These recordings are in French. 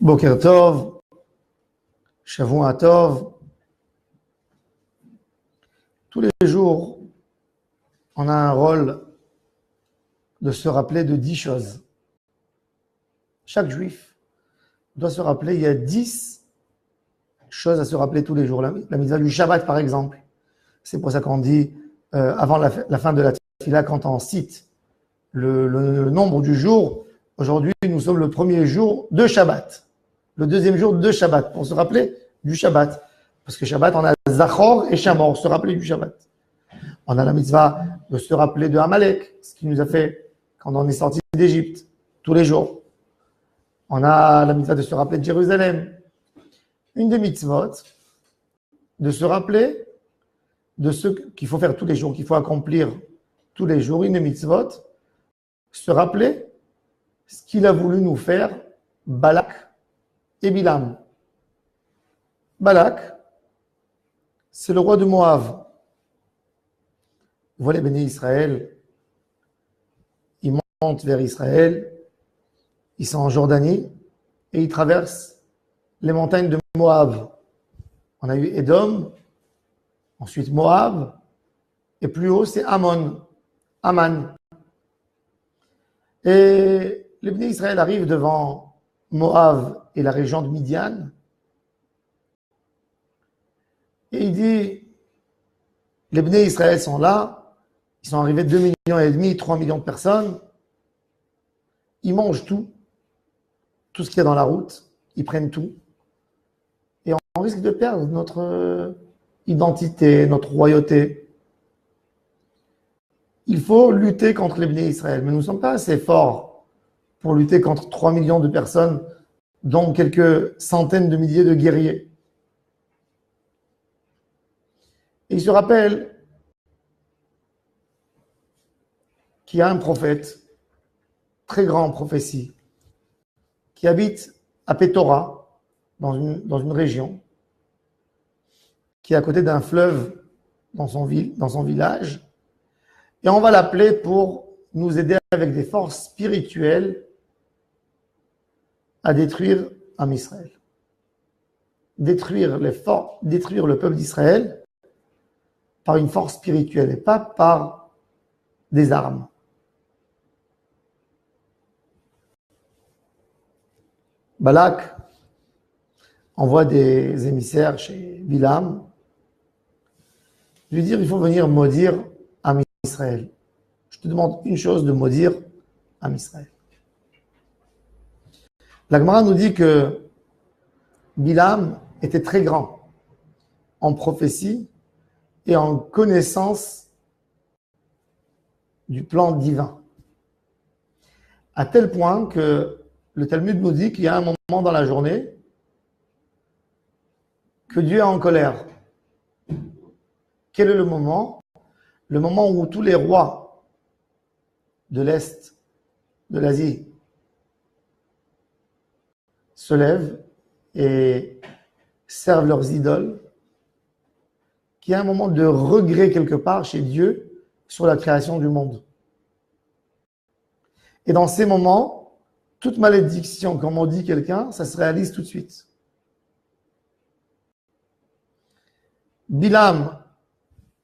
Boker Tov, Shavua Tov. Tous les jours, on a un rôle de se rappeler de 10 choses. Chaque juif doit se rappeler, il y a 10 choses à se rappeler tous les jours. La mitzvah du Shabbat, par exemple. C'est pour ça qu'on dit, avant la fin de la tefila, quand on cite le nombre du jour, aujourd'hui, nous sommes le premier jour de Shabbat. Le deuxième jour de Shabbat, pour se rappeler du Shabbat. Parce que Shabbat, on a Zachor et Shamor, se rappeler du Shabbat. On a la mitzvah de se rappeler de Amalek, ce qu'il nous a fait quand on est sorti d'Égypte, tous les jours. On a la mitzvah de se rappeler de Jérusalem. Une des mitzvot, de se rappeler de ce qu'il faut faire tous les jours, qu'il faut accomplir tous les jours. Une des mitzvot, se rappeler ce qu'il a voulu nous faire Balak et Bilam. Balak, c'est le roi de Moab. Vous voyez les bénis Israël, ils montent vers Israël, ils sont en Jordanie et ils traversent les montagnes de Moab. On a eu Édom, ensuite Moab, et plus haut c'est Aman. Et les bénis Israël arrivent devant Moab et la région de Midian. Et il dit, les bénis Israël sont là, ils sont arrivés 2,5 millions, 3 millions de personnes. Ils mangent tout ce qu'il y a dans la route, ils prennent tout. Et on risque de perdre notre identité, notre royauté. Il faut lutter contre les bénis Israël, mais nous ne sommes pas assez forts pour lutter contre 3 millions de personnes, dont quelques centaines de milliers de guerriers. Et il se rappelle qu'il y a un prophète, très grand en prophétie, qui habite à Pétora, dans une région, qui est à côté d'un fleuve dans son village, et on va l'appeler pour nous aider avec des forces spirituelles à détruire Am Israël. Détruire le peuple d'Israël par une force spirituelle et pas par des armes. Balak envoie des émissaires chez Bilam, lui dire il faut venir maudire Am Israël. Je te demande une chose, de maudire Am Israël. La Gemara nous dit que Bilam était très grand en prophétie et en connaissance du plan divin. À tel point que le Talmud nous dit qu'il y a un moment dans la journée que Dieu est en colère. Quel est le moment? Le moment où tous les rois de l'Est, de l'Asie, se lèvent et servent leurs idoles, qu'il y a un moment de regret quelque part chez Dieu sur la création du monde. Et dans ces moments, toute malédiction, comme on dit quelqu'un, ça se réalise tout de suite. Bilam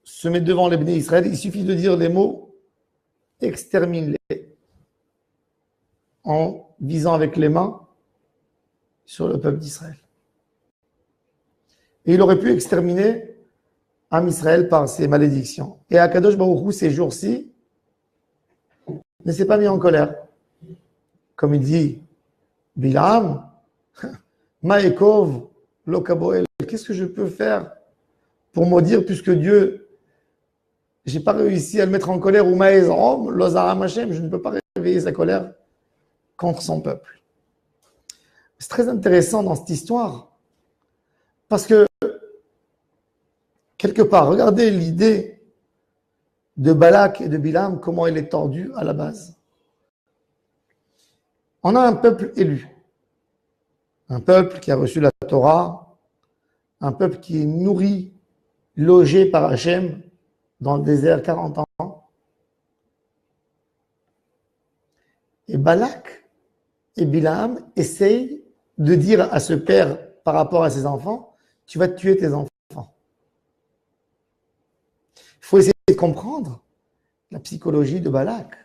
se met devant les bénis Israël, il suffit de dire les mots « extermine-les » en visant avec les mains sur le peuple d'Israël. Et il aurait pu exterminer Am Israël par ses malédictions. Et Akadosh Baruch Hu, ces jours-ci, ne s'est pas mis en colère. Comme il dit, Bilam, Ma'ekov, Lokaboel, qu'est-ce que je peux faire pour maudire, puisque Dieu, j'ai pas réussi à le mettre en colère, ou Ma'ezrom, Lozaram Hashem, je ne peux pas réveiller sa colère contre son peuple. C'est très intéressant dans cette histoire, parce que, quelque part, regardez l'idée de Balak et de Bilam, comment elle est tordue à la base. On a un peuple élu, un peuple qui a reçu la Torah, un peuple qui est nourri, logé par Hachem dans le désert 40 ans. Et Balak et Bilam essayent de dire à ce père par rapport à ses enfants, tu vas tuer tes enfants. Il faut essayer de comprendre la psychologie de Balak.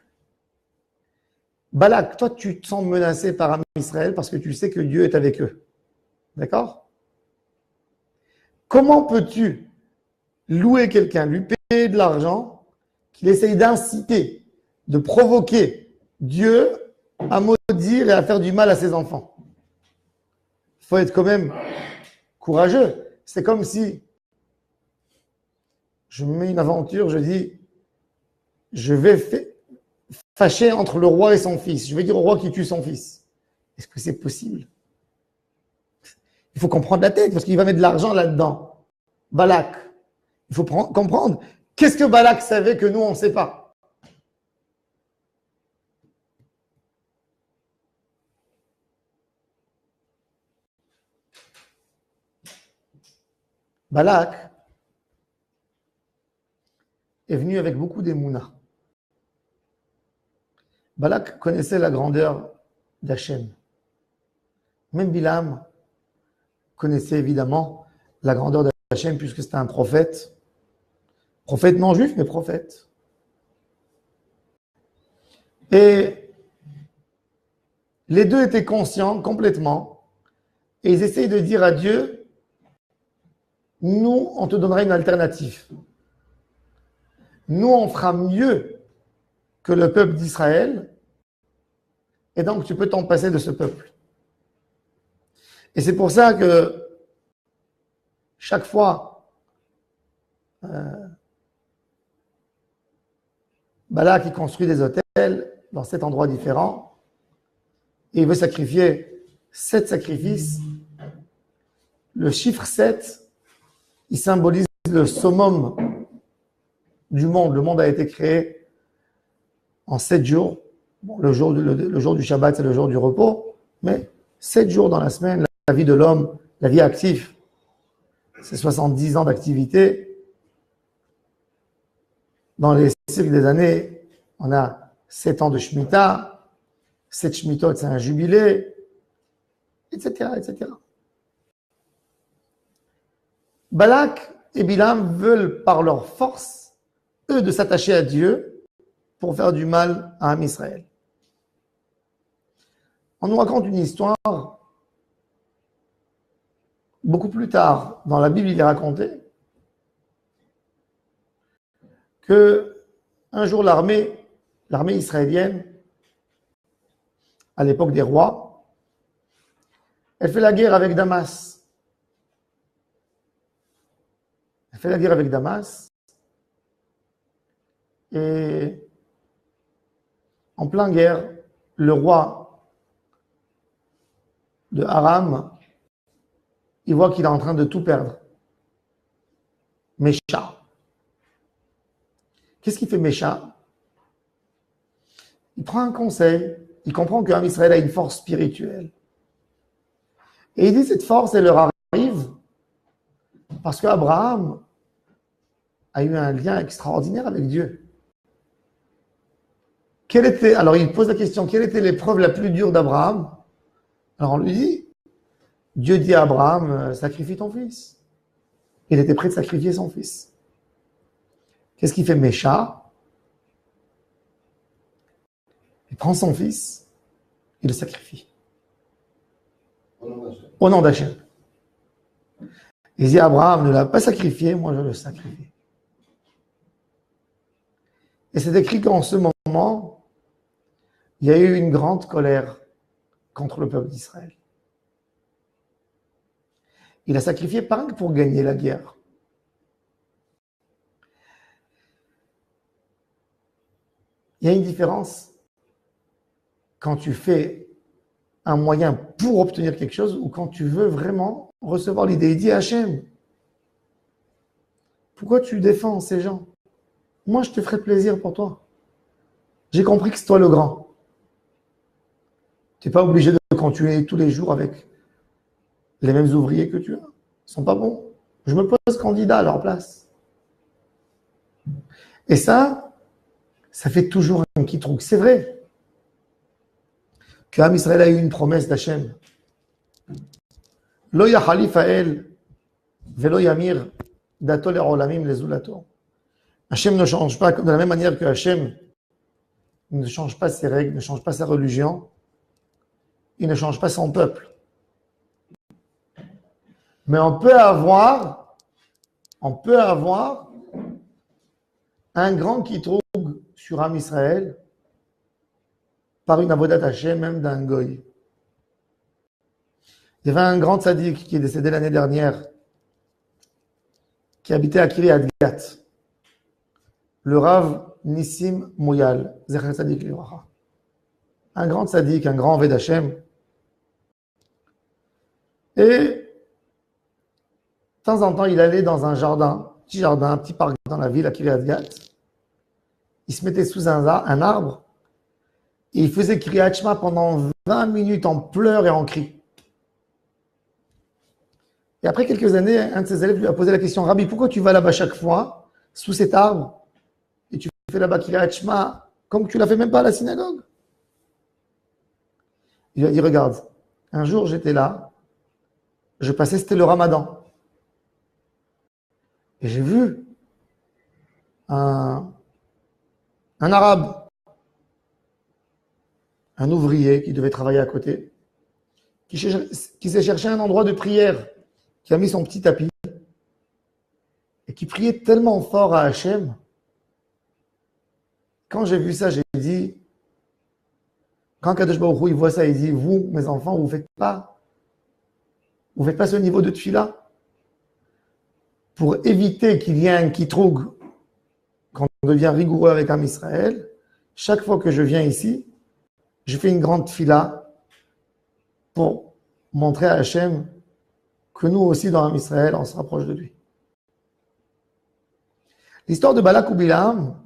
Balak, toi, tu te sens menacé par Israël parce que tu sais que Dieu est avec eux. D'accord? Comment peux-tu louer quelqu'un, lui payer de l'argent, qu'il essaye d'inciter, de provoquer Dieu à maudire et à faire du mal à ses enfants? Il faut être quand même courageux. C'est comme si je me mets une aventure, je dis, je vais fâcher entre le roi et son fils. Je vais dire au roi qui tue son fils. Est-ce que c'est possible? Il faut comprendre la tête parce qu'il va mettre de l'argent là-dedans. Balak. Il faut comprendre. Qu'est-ce que Balak savait que nous, on ne sait pas? Balak est venu avec beaucoup d'émouna. Balak connaissait la grandeur d'Hachem. Même Bilam connaissait évidemment la grandeur d'Hachem puisque c'était un prophète. Prophète non juif, mais prophète. Et les deux étaient conscients complètement et ils essayent de dire à Dieu, nous, on te donnera une alternative. Nous, on fera mieux que le peuple d'Israël et donc tu peux t'en passer de ce peuple. Et c'est pour ça que chaque fois Balak qui construit des hôtels dans 7 endroits différents et il veut sacrifier 7 sacrifices. Le chiffre 7, il symbolise le summum du monde. Le monde a été créé en 7 jours. Bon, le jour du Shabbat, c'est le jour du repos, mais 7 jours dans la semaine, la vie de l'homme, la vie active, c'est 70 ans d'activité. Dans les cycles des années, on a 7 ans de Shemitah, 7 Shemitot, c'est un jubilé, etc., etc. Balak et Bilam veulent, par leur force, eux, de s'attacher à Dieu pour faire du mal à Am Israël. On nous raconte une histoire, beaucoup plus tard, dans la Bible, il est raconté que un jour l'armée israélienne, à l'époque des rois, elle fait la guerre avec Damas. Elle fait la guerre avec Damas et en pleine guerre, le roi de Aram, il voit qu'il est en train de tout perdre. Mécha. Qu'est-ce qu'il fait Mécha? Il prend un conseil, il comprend qu'Am Israël a une force spirituelle. Et il dit cette force, elle leur arrive parce qu'Abraham a eu un lien extraordinaire avec Dieu. Alors il pose la question, quelle était l'épreuve la plus dure d'Abraham? Alors on lui dit, Dieu dit à Abraham, sacrifie ton fils. Il était prêt de sacrifier son fils. Qu'est-ce qu'il fait Mécha? Il prend son fils, il le sacrifie. Au nom d'Hachem. Il dit Abraham ne l'a pas sacrifié, moi je le sacrifie. Et c'est écrit qu'en ce moment, il y a eu une grande colère contre le peuple d'Israël. Il a sacrifié pas que pour gagner la guerre. Il y a une différence quand tu fais un moyen pour obtenir quelque chose ou quand tu veux vraiment recevoir l'idée. Il dit Hachem, pourquoi tu défends ces gens? Moi, je te ferai plaisir pour toi. J'ai compris que c'est toi le grand. Tu n'es pas obligé de continuer tous les jours avec les mêmes ouvriers que tu as. Ils ne sont pas bons. Je me pose candidat à leur place. Et ça fait toujours un petit truc. C'est vrai qu'Am Israël a eu une promesse d'Hachem. Lo yachalif ha'el velo yamir dato le'olamim lezulato. Hachem ne change pas, de la même manière que Hachem ne change pas ses règles, ne change pas sa religion, il ne change pas son peuple. Mais on peut avoir un grand qui trouve sur Am Israël par une avodat Hachem, même d'un goy. Il y avait un grand tzaddik qui est décédé l'année dernière, qui habitait à Kiryat Gat, le Rav Nissim Mouyal, Zecher Tzadik Livracha. Un grand tzaddik, un grand Aved Hachem. Et de temps en temps, il allait dans un jardin, un petit parc dans la ville à Kiryat Gat. Il se mettait sous un arbre et il faisait Kriyat Shema pendant 20 minutes en pleurs et en cris. Et après quelques années, un de ses élèves lui a posé la question: Rabbi, pourquoi tu vas là-bas chaque fois, sous cet arbre, et tu fais là-bas Kriyat Shema comme tu l'as fait même pas à la synagogue? Il lui a dit: regarde, un jour j'étais là, je passais, c'était le Ramadan. Et j'ai vu un arabe, un ouvrier qui devait travailler à côté, qui s'est cherché un endroit de prière, qui a mis son petit tapis et qui priait tellement fort à Hachem. Quand j'ai vu ça, j'ai dit, quand Kadosh Baruch Hu, il voit ça, il dit: vous, mes enfants, vous faites pas ce niveau de tfila pour éviter qu'il y ait un kitroug quand on devient rigoureux avec Am Israël. Chaque fois que je viens ici, je fais une grande tfila pour montrer à Hachem que nous aussi, dans Am Israël, on se rapproche de lui. L'histoire de Balak ou Bilam,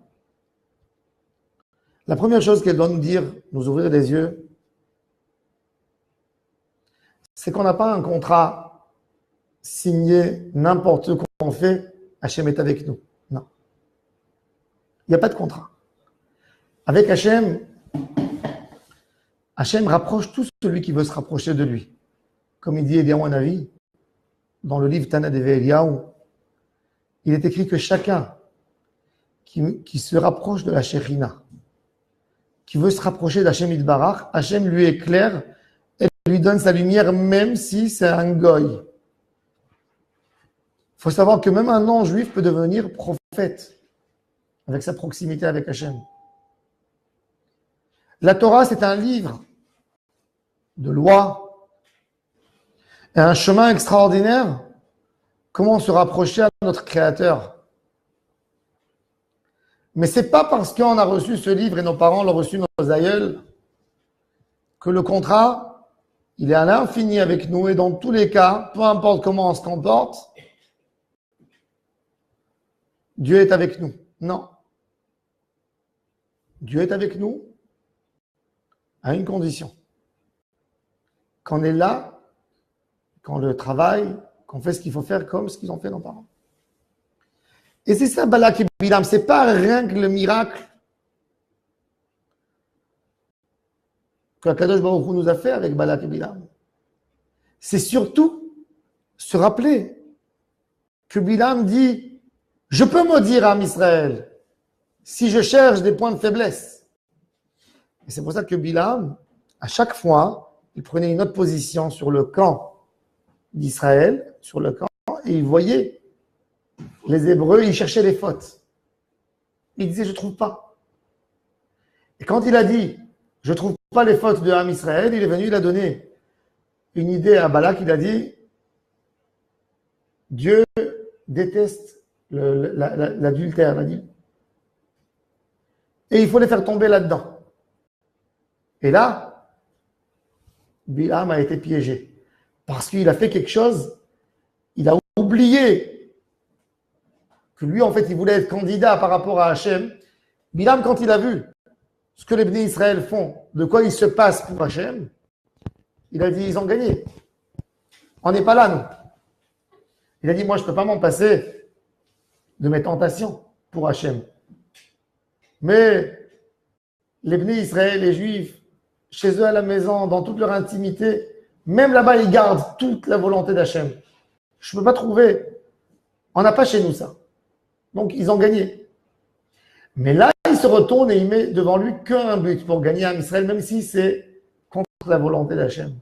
la première chose qu'elle doit nous dire, nous ouvrir les yeux, c'est qu'on n'a pas un contrat signé n'importe quoi qu'on fait, Hachem est avec nous. Non. Il n'y a pas de contrat. Avec Hachem, Hachem rapproche tout celui qui veut se rapprocher de lui. Comme il dit Eliyahu Hanavi, dans le livre Tana Deve Eliyahu, il est écrit que chacun qui se rapproche de la Shekhinah, qui veut se rapprocher d'Hachem Yitbarach, Hachem lui éclaire et lui donne sa lumière, même si c'est un goy. Il faut savoir que même un non-juif peut devenir prophète avec sa proximité avec Hachem. La Torah, c'est un livre de loi et un chemin extraordinaire. Comment se rapprocher à notre Créateur. Mais ce n'est pas parce qu'on a reçu ce livre et nos parents l'ont reçu, nos aïeuls, que le contrat, il est à l'infini avec nous et dans tous les cas, peu importe comment on se comporte, Dieu est avec nous. Non. Dieu est avec nous à une condition. Qu'on est là, qu'on le travaille, qu'on fait ce qu'il faut faire comme ce qu'ils ont fait nos parents. Et c'est ça, Balak et Bilam. Ce n'est pas rien que le miracle que Kadosh Baruch Hu nous a fait avec Balak et Bilam. C'est surtout se rappeler que Bilam dit: je peux maudire Am Israël si je cherche des points de faiblesse. Et c'est pour ça que Bilam, à chaque fois, il prenait une autre position sur le camp d'Israël, sur le camp, et il voyait les Hébreux, ils cherchaient les fautes. Il disait: je ne trouve pas. Et quand il a dit: je ne trouve pas les fautes de Am Israël, il est venu, il a donné une idée à Balak, il a dit: Dieu déteste l'adultère, il a dit. Et il faut les faire tomber là-dedans. Et là, Bilam a été piégé. Parce qu'il a fait quelque chose, il a oublié que lui, en fait, il voulait être candidat par rapport à Hachem. Bilam, quand il a vu ce que les Bnei Israël font, de quoi ils se passent pour Hachem, il a dit: ils ont gagné. On n'est pas là, nous. Il a dit: moi, je ne peux pas m'en passer de mes tentations pour Hachem. Mais les Bnei Israël, les Juifs, chez eux à la maison, dans toute leur intimité, Même là-bas, ils gardent toute la volonté d'Hachem. Je ne peux pas trouver. On n'a pas chez nous ça. Donc, ils ont gagné. Mais là, il se retourne et il met devant lui qu'un but pour gagner à Israël, même si c'est contre la volonté d'Hachem.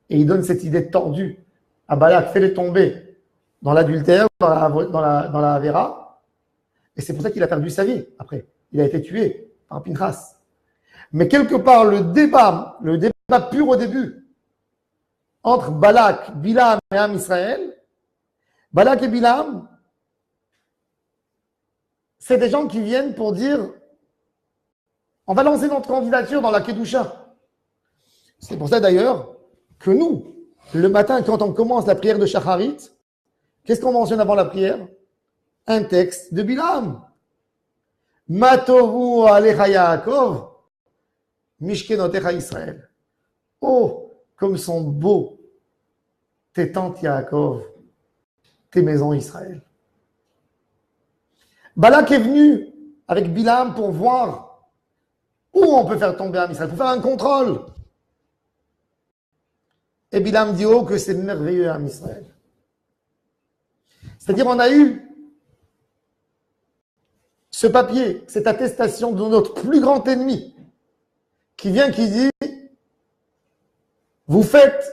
Et il donne cette idée tordue à Balak, fais-les tomber dans l'adultère, dans la Avera. Et c'est pour ça qu'il a perdu sa vie après. Il a été tué par Pinchas. Mais quelque part, le débat pur au début, entre Balak, Bilam et Am Israël, Balak et Bilam, c'est des gens qui viennent pour dire on va lancer notre candidature dans la Kedusha. C'est pour ça d'ailleurs que nous, le matin, quand on commence la prière de Shacharit, qu'est-ce qu'on mentionne avant la prière? Un texte de Bilam. Matovu alecha Yaakov, mishkenotecha Israël. Oh, comme sont beaux tes tentes Yaakov, tes maisons Israël. Balak est venu avec Bilam pour voir où on peut faire tomber Am Israël, pour faire un contrôle. Et Bilam dit oh que c'est merveilleux Am Israël. C'est-à-dire on a eu ce papier, cette attestation de notre plus grand ennemi qui vient, qui dit vous faites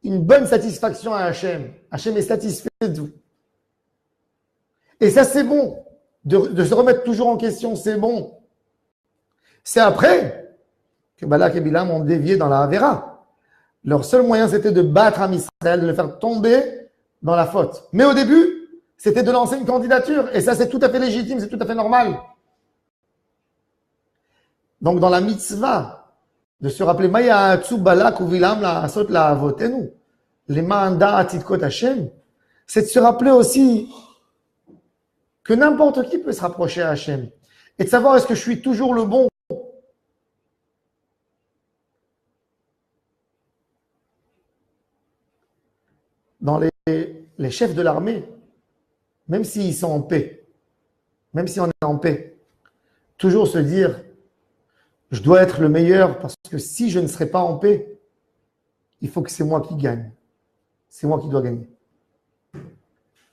une bonne satisfaction à Hachem. Hachem est satisfait de vous. Et ça, c'est bon. De se remettre toujours en question, c'est bon. C'est après que Balak et Bilam ont dévié dans la Avera. Leur seul moyen, c'était de battre Am Israël, de le faire tomber dans la faute. Mais au début, c'était de lancer une candidature. Et ça, c'est tout à fait légitime, c'est tout à fait normal. Donc, dans la mitzvah, de se rappeler Maya Hatsu Balak ou Bilam la Asot la Avotenu, les Ma'anda Atitkot Hashem, c'est de se rappeler aussi que n'importe qui peut se rapprocher à Hachem et de savoir est-ce que je suis toujours le bon. Dans les chefs de l'armée, même s'ils sont en paix, même si on est en paix, toujours se dire je dois être le meilleur parce que si je ne serai pas en paix, il faut que c'est moi qui gagne. C'est moi qui dois gagner.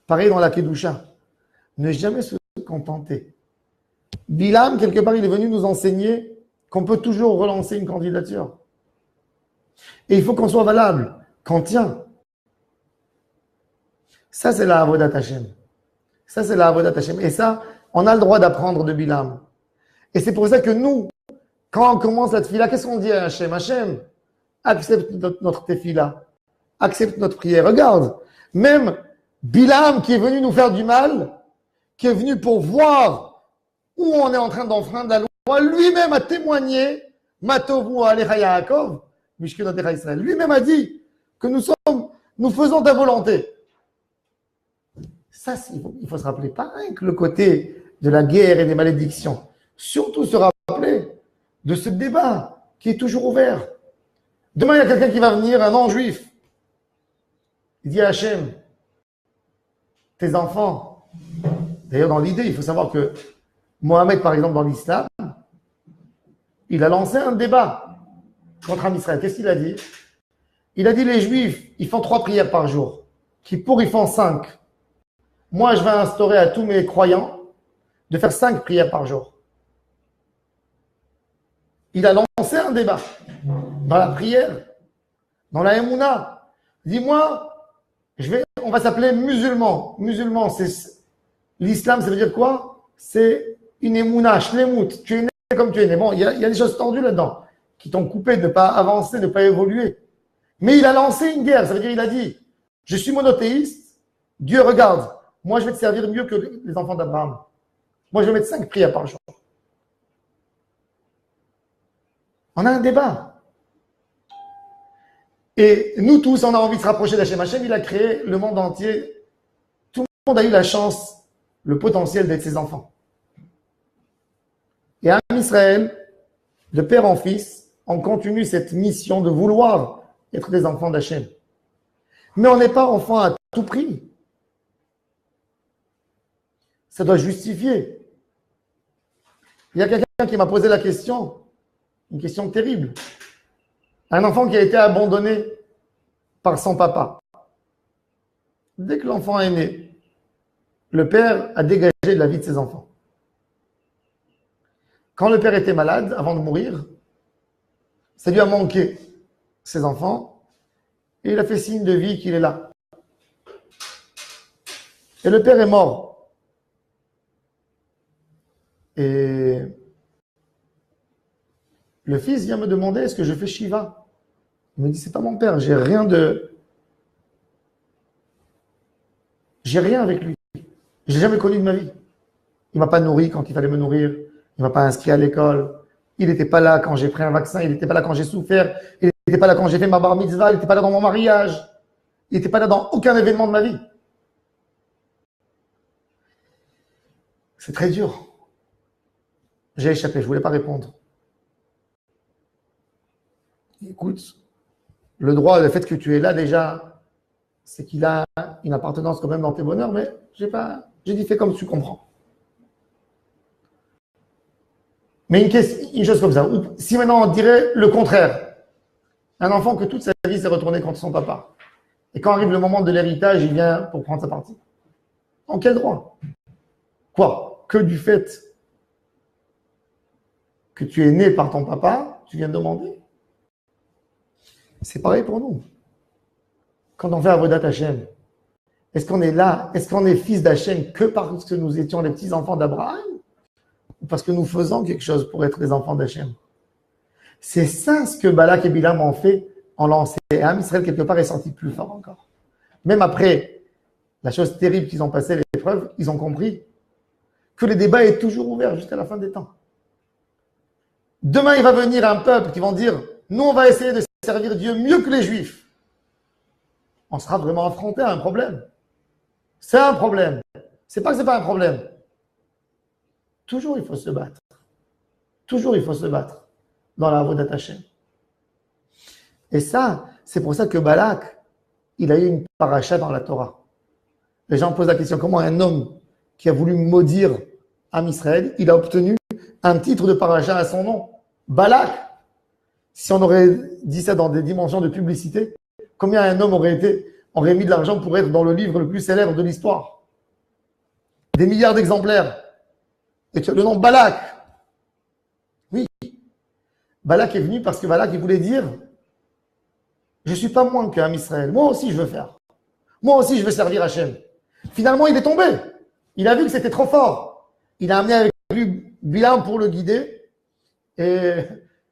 Pareil dans la Kedusha. Ne jamais se contenter. Bilam, quelque part, il est venu nous enseigner qu'on peut toujours relancer une candidature. Et il faut qu'on soit valable, qu'on tient. Ça, c'est la Avodat Hashem. Ça, c'est la Avodat Hashem. Et ça, on a le droit d'apprendre de Bilam. Et c'est pour ça que nous, quand on commence la tefila, qu'est-ce qu'on dit à Hachem? Hachem, accepte notre tefila. Accepte notre prière. Regarde, même Bilam qui est venu nous faire du mal, qui est venu pour voir où on est en train d'enfreindre la loi, lui-même a témoigné, Matovu alecha Yaakov, mishkenotecha Israël. Lui-même a dit que nous faisons ta volonté. Ça, il faut se rappeler, pas rien que le côté de la guerre et des malédictions. Surtout se rappeler de ce débat qui est toujours ouvert. Demain, il y a quelqu'un qui va venir, un non-juif. Il dit à Hachem, tes enfants, d'ailleurs dans l'idée, il faut savoir que Mohamed, par exemple, dans l'islam, il a lancé un débat contre Am Israël. Qu'est-ce qu'il a dit? Il a dit les juifs, ils font 3 prières par jour. Kippour, ils font 5. Moi, je vais instaurer à tous mes croyants de faire 5 prières par jour. Il a lancé un débat dans la prière, dans la Emouna. Dis-moi, on va s'appeler musulman. Musulman, c'est l'islam, ça veut dire quoi? C'est une Emouna, shlemut. Tu es né comme tu es né. Bon, il y a des choses tendues là-dedans qui t'ont coupé de ne pas avancer, de ne pas évoluer. Mais il a lancé une guerre. Ça veut dire, il a dit, je suis monothéiste. Dieu, regarde, moi, je vais te servir mieux que les enfants d'Abraham. Moi, je vais mettre 5 prières par jour. On a un débat. Et nous tous, on a envie de se rapprocher d'Hachem. Hachem, il a créé le monde entier. Tout le monde a eu la chance, le potentiel d'être ses enfants. Et à Israël, de père en fils, on continue cette mission de vouloir être des enfants d'Hachem. Mais on n'est pas enfant à tout prix. Ça doit justifier. Il y a quelqu'un qui m'a posé la question, une question terrible. Un enfant qui a été abandonné par son papa. Dès que l'enfant est né, le père a dégagé de la vie de ses enfants. Quand le père était malade, avant de mourir, ça lui a manqué ses enfants et il a fait signe de vie qu'il est là. Et le père est mort. Et le fils vient me demander est-ce que je fais Shiva. Il me dit c'est pas mon père, j'ai rien avec lui. Je l'ai jamais connu de ma vie. Il m'a pas nourri quand il fallait me nourrir. Il m'a pas inscrit à l'école. Il n'était pas là quand j'ai pris un vaccin. Il n'était pas là quand j'ai souffert. Il n'était pas là quand j'ai fait ma bar mitzvah. Il n'était pas là dans mon mariage. Il n'était pas là dans aucun événement de ma vie. C'est très dur. J'ai échappé. Je voulais pas répondre. Écoute, le droit, le fait que tu es là déjà, c'est qu'il a une appartenance quand même dans tes bonheurs, mais j'ai dit fais comme tu comprends. Mais une chose comme ça, si maintenant on dirait le contraire, un enfant que toute sa vie s'est retourné contre son papa, et quand arrive le moment de l'héritage, il vient pour prendre sa partie. En quel droit? Quoi? Que du fait que tu es né par ton papa, tu viens demander? C'est pareil pour nous. Quand on fait Avodat Hashem, est-ce qu'on est là, est-ce qu'on est fils d'Hachem que parce que nous étions les petits-enfants d'Abraham ou parce que nous faisons quelque chose pour être les enfants d'Hachem? C'est ça ce que Balak et Bilam ont fait en lancé. Et Am Israël, quelque part, est sorti plus fort encore. Même après la chose terrible qu'ils ont passée, l'épreuve, ils ont compris que le débat est toujours ouvert jusqu'à la fin des temps. Demain, il va venir un peuple qui va dire « Nous, on va essayer de servir Dieu mieux que les Juifs. » On sera vraiment affronté à un problème. C'est un problème. C'est pas que c'est pas un problème. Toujours, il faut se battre. Toujours, il faut se battre dans la Avodat Hashem. Et ça, c'est pour ça que Balak, il a eu une paracha dans la Torah. Les gens posent la question, comment un homme qui a voulu maudire Am Israël, il a obtenu un titre de paracha à son nom? Balak. Si on aurait dit ça dans des dimensions de publicité, combien un homme aurait mis de l'argent pour être dans le livre le plus célèbre de l'histoire? Des milliards d'exemplaires. Et tu as le nom Balak. Oui. Balak est venu parce que Balak, il voulait dire je ne suis pas moins qu'un Israël. Moi aussi, je veux faire. Moi aussi, je veux servir Hachem. Finalement, il est tombé. Il a vu que c'était trop fort. Il a amené avec lui Bilam pour le guider. Et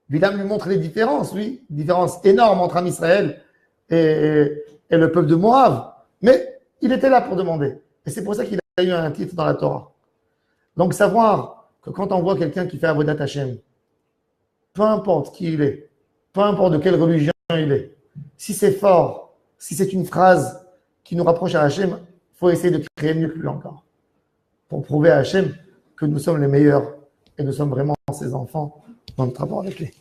Bilam lui montre les différences, oui. Différences énormes entre Am Israël et le peuple de Moab. Mais il était là pour demander. Et c'est pour ça qu'il a eu un titre dans la Torah. Donc, savoir que quand on voit quelqu'un qui fait Avodat Hashem, peu importe qui il est, peu importe de quelle religion il est, si c'est fort, si c'est une phrase qui nous rapproche à Hashem, il faut essayer de créer mieux que lui encore. Pour prouver à Hashem que nous sommes les meilleurs et nous sommes vraiment ses enfants dans notre rapport avec lui.